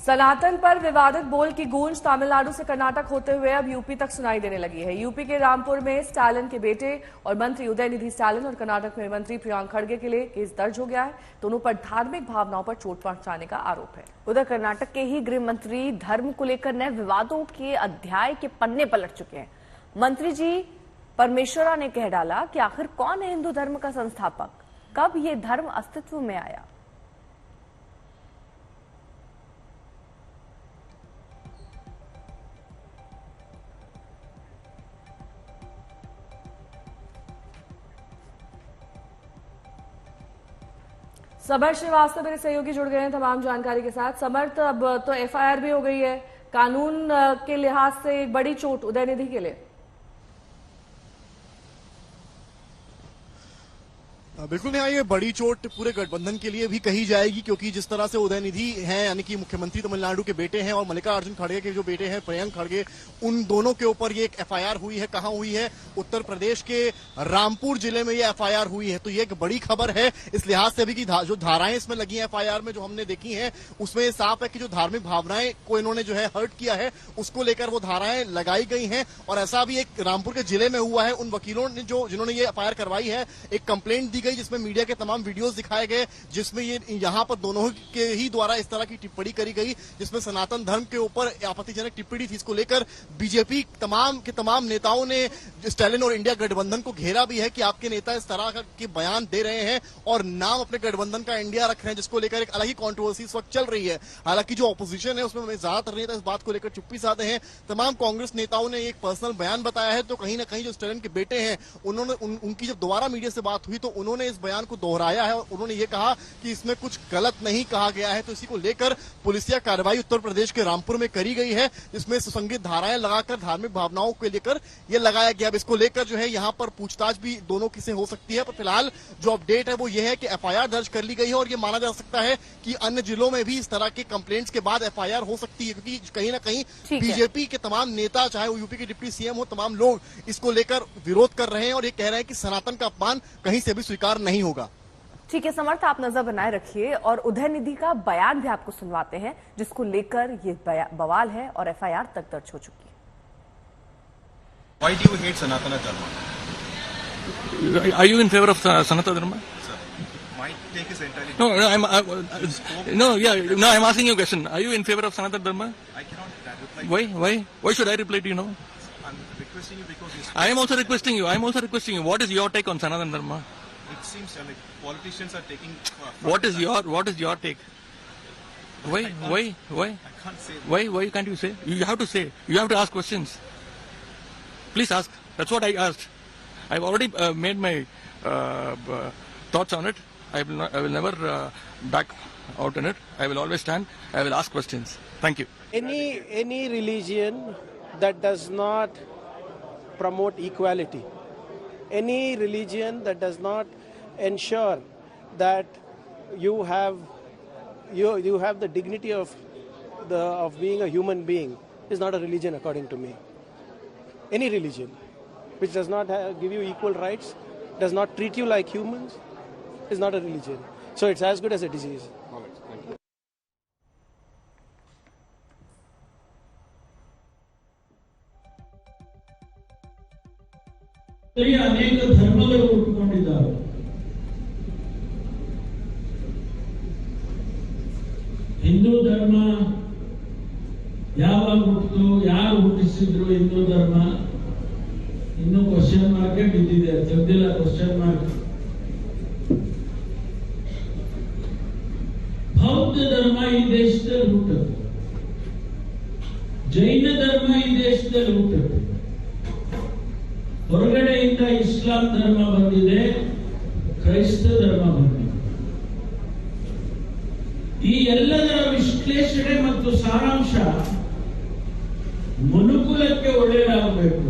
सनातन पर विवादित बोल की गूंज तमिलनाडु से कर्नाटक होते हुए अब यूपी तक सुनाई देने लगी है। यूपी के रामपुर में स्टालिन के बेटे और मंत्री उदयनिधि स्टालिन और कर्नाटक में मंत्री प्रियांक खड़गे के लिए केस दर्ज हो गया है। दोनों पर धार्मिक भावनाओं पर चोट पहुंचाने का आरोप है। उधर कर्नाटक के ही गृह मंत्री धर्म को लेकर नए विवादों के अध्याय के पन्ने पलट चुके हैं। मंत्री जी परमेश्वरा ने कह डाला कि आखिर कौन है हिंदू धर्म का संस्थापक, कब ये धर्म अस्तित्व में आया। समर श्रीवास्तव मेरे सहयोगी जुड़ गए हैं तमाम जानकारी के साथ। समर्थ, अब तो एफआईआर भी हो गई है, कानून के लिहाज से एक बड़ी चोट उदयनिधि के लिए। बिल्कुल नहीं, ये बड़ी चोट पूरे गठबंधन के लिए भी कही जाएगी, क्योंकि जिस तरह से उदयनिधि हैं यानी कि मुख्यमंत्री तमिलनाडु के बेटे हैं और मल्लिकार्जुन खड़गे के जो बेटे हैं प्रियंक खड़गे, उन दोनों के ऊपर ये एक एफआईआर हुई है। कहां हुई है? उत्तर प्रदेश के रामपुर जिले में ये एफआईआर हुई है। तो ये एक बड़ी खबर है इस लिहाज से भी कि जो धाराएं इसमें लगी हैं एफआईआर में, जो हमने देखी हैं, उसमें साफ है कि जो धार्मिक भावनाएं को इन्होंने जो है हर्ट किया है, उसको लेकर वो धाराएं लगाई गई हैं। और ऐसा भी एक रामपुर के जिले में हुआ है। उन वकीलों ने जिन्होंने ये एफआईआर करवाई है, एक कंप्लेंट दी गई जिसमें मीडिया के तमाम वीडियोस दिखाए गए, जिसमें ये यहाँ पर दोनों के ही द्वारा इस तरह की टिप्पणी करी गई, जिसमें सनातन धर्म के ऊपर आपत्तिजनक टिप्पणी थी। इसको लेकर बीजेपी तमाम नेताओं ने स्टालिन और इंडिया गठबंधन को घेरा भी है कि आपके नेता इस तरह के बयान दे रहे हैं और नाम अपने गठबंधन का इंडिया रख रहे हैं, जिसको लेकर एक अलग ही कॉन्ट्रोवर्सी इस वक्त चल रही है। हालांकि जो ऑपोजिशन है उसमें ज्यादातर नेता इस बात को लेकर चुप्पी साधे हैं। तमाम कांग्रेस नेताओं ने एक पर्सनल बयान बताया है, तो कहीं ना कहीं जो स्टालिन के बेटे हैं उन्होंने उनकी जब दोबारा मीडिया से बात हुई तो उन्होंने इस बयान को दोहराया है और उन्होंने ये कहा कि इसमें कुछ गलत नहीं कहा गया है। तो इसी को लेकर पुलिसिया कार्रवाई उत्तर प्रदेश के रामपुर में करी गई है, जिसमें सुसंगत धाराएं लगाकर धार्मिक भावनाओं को लेकर ये लगाया गया। अब इसको लेकर जो है यहाँ पर पूछताछ भी दोनों की से हो सकती है, पर फिलहाल जो अपडेट है वो ये है कि एफआईआर दर्ज कर ली गई है और ये माना जा सकता है कि अन्य जिलों में भी इस तरह के कंप्लेंट्स के बाद एफआईआर हो सकती है, क्योंकि कहीं ना कहीं बीजेपी के तमाम नेता, चाहे वो यूपी के डिप्टी सीएम हो, तमाम लोग इसको लेकर विरोध कर रहे हैं और ये कह रहे हैं कि सनातन का अपमान कहीं से भी स्वीकार नहीं होगा। ठीक है समर्थ, आप नजर बनाए रखिए और उदयनिधि का बयान भी आपको सुनवाते हैं, जिसको लेकर ये बवाल है और एफआईआर तक दर्ज हो चुकी है। Why do you hate Sanatana Dharma? Are you in favor of Sanatana Dharma? Sir, my take is entirely No, I'm asking you a question. Are you in favor of Sanatana Dharma? I cannot reply. Why? Why should I reply to you now? I'm requesting you because I am also requesting you. What is your take on Sanatana Dharma? it seems like politicians are taking. What is your take? Why? I can't say. Why can't you say? You have to say. You have to ask questions. Please ask. That's what I asked. I've already made my thoughts on it. I will never back out on it. I will always stand. I will ask questions. Thank you. Any religion that does not promote equality, any religion that does not ensure that you have the dignity of being a human being is not a religion according to me. Any religion which does not give you equal rights, does not treat you like humans, is not a religion. So it's as good as a disease. All right, thank you. ಅನೇಕ ಧರ್ಮಗಳು ಹುಟ್ಟಿಕೊಂಡಿದ್ದಾವೆ. ಹಿಂದೂ ಧರ್ಮ ಯಾವಾಗ ಹುಟ್ಟಿತು, ಯಾರು ಹುಟ್ಟಿಸಿದ್ರು ಹಿಂದೂ ಧರ್ಮ ಇನ್ನೂ question mark ಬಿದ್ದಿದೆ, ತೆಗೆದಿಲ್ಲ question mark. ಬೌದ್ಧ ಧರ್ಮ ಈ ದೇಶದಲ್ಲಿ ಹುಟ್ಟಿತು, ಜೈನ ಧರ್ಮ ಈ ದೇಶದಲ್ಲಿ ಹುಟ್ಟಿತು, ಹೊರಗಡೆಯಿಂದ ಇಸ್ಲಾಂ ಧರ್ಮ ಬಂದಿದೆ, ಕ್ರೈಸ್ತ ಧರ್ಮ ಬಂದಿದೆ. ಈ ಎಲ್ಲದರ ವಿಶ್ಲೇಷಣೆ ಮತ್ತು ಸಾರಾಂಶ ಮನುಕುಲಕ್ಕೆ ಒಳ್ಳೆಯದಾಗಬೇಕು.